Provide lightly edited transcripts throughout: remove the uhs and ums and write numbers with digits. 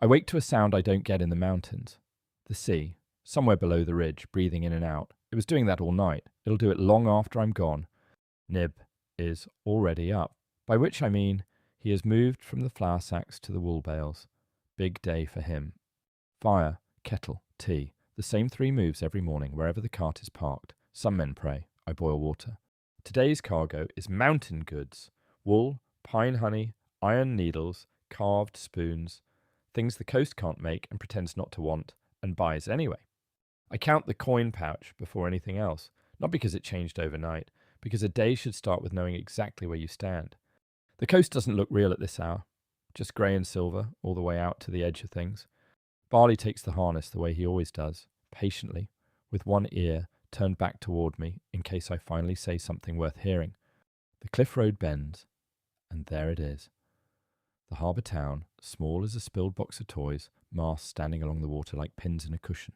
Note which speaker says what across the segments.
Speaker 1: I wake to a sound I don't get in the mountains. The sea, somewhere below the ridge, breathing in and out. It was doing that all night. It'll do it long after I'm gone. Nib is already up, by which I mean he has moved from the flour sacks to the wool bales. Big day for him. Fire, kettle, tea. The same 3 moves every morning wherever the cart is parked. Some men pray. I boil water. Today's cargo is mountain goods. Wool, pine honey, iron needles, carved spoons. Things the coast can't make and pretends not to want, and buys anyway. I count the coin pouch before anything else, not because it changed overnight, because a day should start with knowing exactly where you stand. The coast doesn't look real at this hour, just grey and silver all the way out to the edge of things. Barley takes the harness the way he always does, patiently, with one ear turned back toward me in case I finally say something worth hearing. The cliff road bends, and there it is. The harbour town, small as a spilled box of toys, masts standing along the water like pins in a cushion.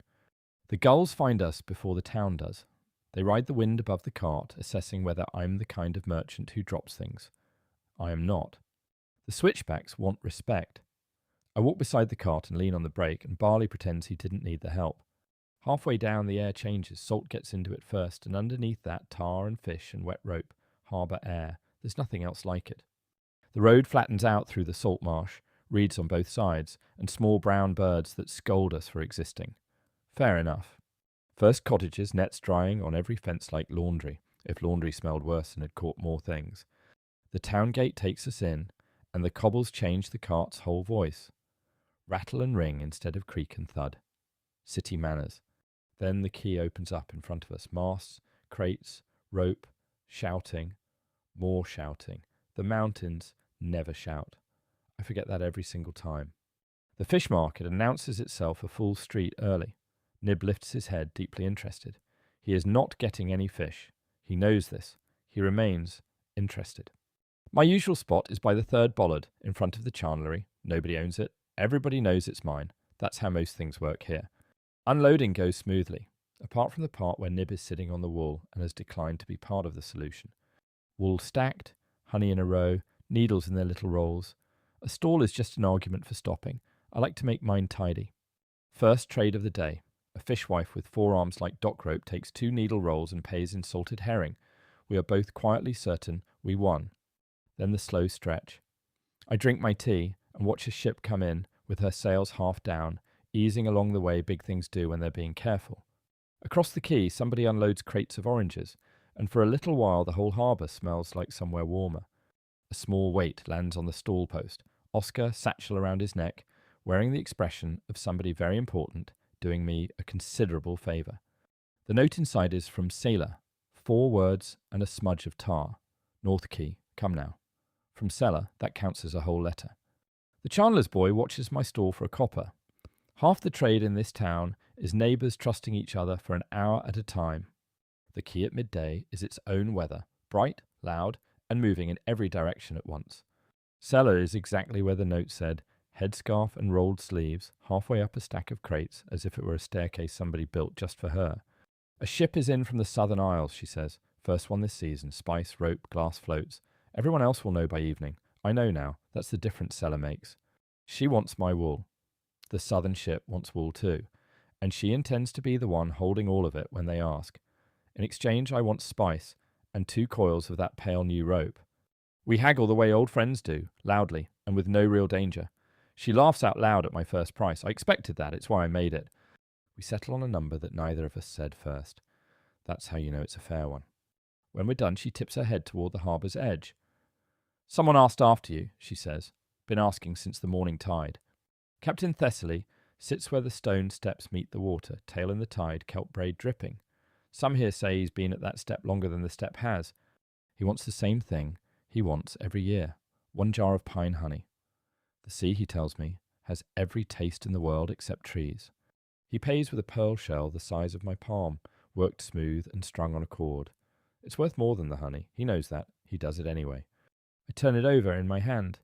Speaker 1: The gulls find us before the town does. They ride the wind above the cart, assessing whether I'm the kind of merchant who drops things. I am not. The switchbacks want respect. I walk beside the cart and lean on the brake, and Barley pretends he didn't need the help. Halfway down, the air changes. Salt gets into it first, and underneath that, tar and fish and wet rope, harbour air. There's nothing else like it. The road flattens out through the salt marsh, reeds on both sides, and small brown birds that scold us for existing. Fair enough. First cottages, nets drying on every fence like laundry, if laundry smelled worse and had caught more things. The town gate takes us in, and the cobbles change the cart's whole voice. Rattle and ring instead of creak and thud. City manners. Then the quay opens up in front of us. Masts, crates, rope, shouting, more shouting. The mountains never shout. I forget that every single time. The fish market announces itself a full street early. Nib lifts his head, deeply interested. He is not getting any fish. He knows this. He remains interested. My usual spot is by the third bollard, in front of the chandlery. Nobody owns it. Everybody knows it's mine. That's how most things work here. Unloading goes smoothly, apart from the part where Nib is sitting on the wool and has declined to be part of the solution. Wool stacked, honey in a row, needles in their little rolls. A stall is just an argument for stopping. I like to make mine tidy. First trade of the day. A fishwife with forearms like dock rope takes 2 needle rolls and pays in salted herring. We are both quietly certain we won. Then the slow stretch. I drink my tea and watch a ship come in with her sails half down, easing along the way big things do when they're being careful. Across the quay, somebody unloads crates of oranges, and for a little while the whole harbour smells like somewhere warmer. A small weight lands on the stall post. Oscar, satchel around his neck, wearing the expression of somebody very important, doing me a considerable favour. The note inside is from Sela, 4 words and a smudge of tar. North Quay, come now. From Sela, that counts as a whole letter. The chandler's boy watches my stall for a copper. Half the trade in this town is neighbours trusting each other for an hour at a time. The quay at midday is its own weather, bright, loud, and moving in every direction at once. Sela is exactly where the note said, headscarf and rolled sleeves, halfway up a stack of crates, as if it were a staircase somebody built just for her. A ship is in from the Southern Isles, she says. First one this season, spice, rope, glass floats. Everyone else will know by evening. I know now, that's the difference Sela makes. She wants my wool. The southern ship wants wool too, and she intends to be the one holding all of it when they ask. In exchange, I want spice, and 2 coils of that pale new rope. We haggle the way old friends do, loudly, and with no real danger. She laughs out loud at my first price. I expected that, it's why I made it. We settle on a number that neither of us said first. That's how you know it's a fair one. When we're done, she tips her head toward the harbour's edge. Someone asked after you, she says. Been asking since the morning tide. Captain Thessaly sits where the stone steps meet the water, tail in the tide, kelp braid dripping. Some here say he's been at that step longer than the step has. He wants the same thing he wants every year, 1 jar of pine honey. The sea, he tells me, has every taste in the world except trees. He pays with a pearl shell the size of my palm, worked smooth and strung on a cord. It's worth more than the honey. He knows that. He does it anyway. I turn it over in my hand.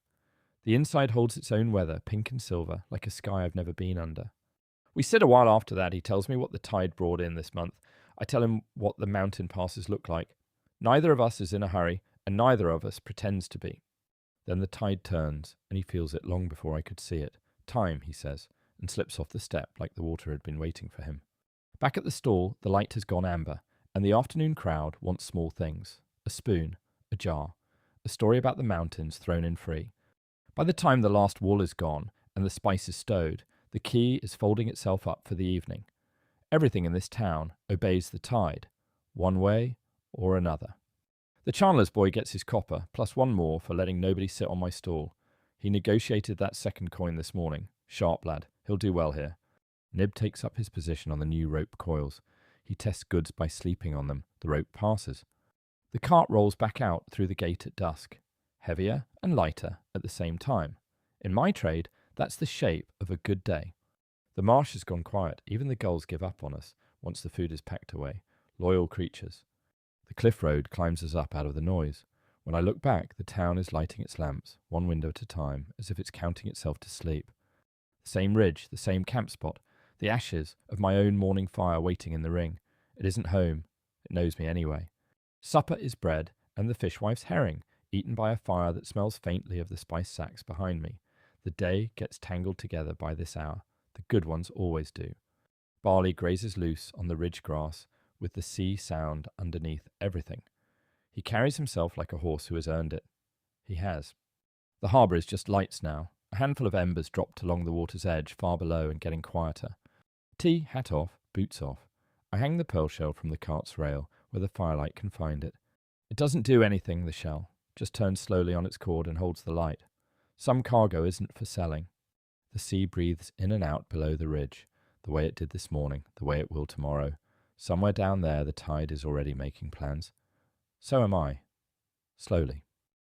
Speaker 1: The inside holds its own weather, pink and silver, like a sky I've never been under. We sit a while after that. He tells me what the tide brought in this month. I tell him what the mountain passes look like. Neither of us is in a hurry, and neither of us pretends to be. Then the tide turns, and he feels it long before I could see it, time, he says, and slips off the step like the water had been waiting for him. Back at the stall, the light has gone amber, and the afternoon crowd wants small things. A spoon, a jar, a story about the mountains thrown in free. By the time the last wool is gone and the spice is stowed, the quay is folding itself up for the evening. Everything in this town obeys the tide, one way or another. The chandler's boy gets his copper, plus one more for letting nobody sit on my stall. He negotiated that second coin this morning. Sharp lad, he'll do well here. Nib takes up his position on the new rope coils. He tests goods by sleeping on them. The rope passes. The cart rolls back out through the gate at dusk, heavier and lighter at the same time. In my trade, that's the shape of a good day. The marsh has gone quiet. Even the gulls give up on us once the food is packed away. Loyal creatures. The cliff road climbs us up out of the noise. When I look back, the town is lighting its lamps, one window at a time, as if it's counting itself to sleep. The same ridge, the same camp spot, the ashes of my own morning fire waiting in the ring. It isn't home. It knows me anyway. Supper is bread and the fishwife's herring, eaten by a fire that smells faintly of the spice sacks behind me. The day gets tangled together by this hour. The good ones always do. Barley grazes loose on the ridge grass, with the sea sound underneath everything. He carries himself like a horse who has earned it. He has. The harbour is just lights now. A handful of embers dropped along the water's edge, far below and getting quieter. Tea, hat off, boots off. I hang the pearl shell from the cart's rail, where the firelight can find it. It doesn't do anything, the shell, just turns slowly on its cord and holds the light. Some cargo isn't for selling. The sea breathes in and out below the ridge, the way it did this morning, the way it will tomorrow. Somewhere down there the tide is already making plans. So am I. Slowly.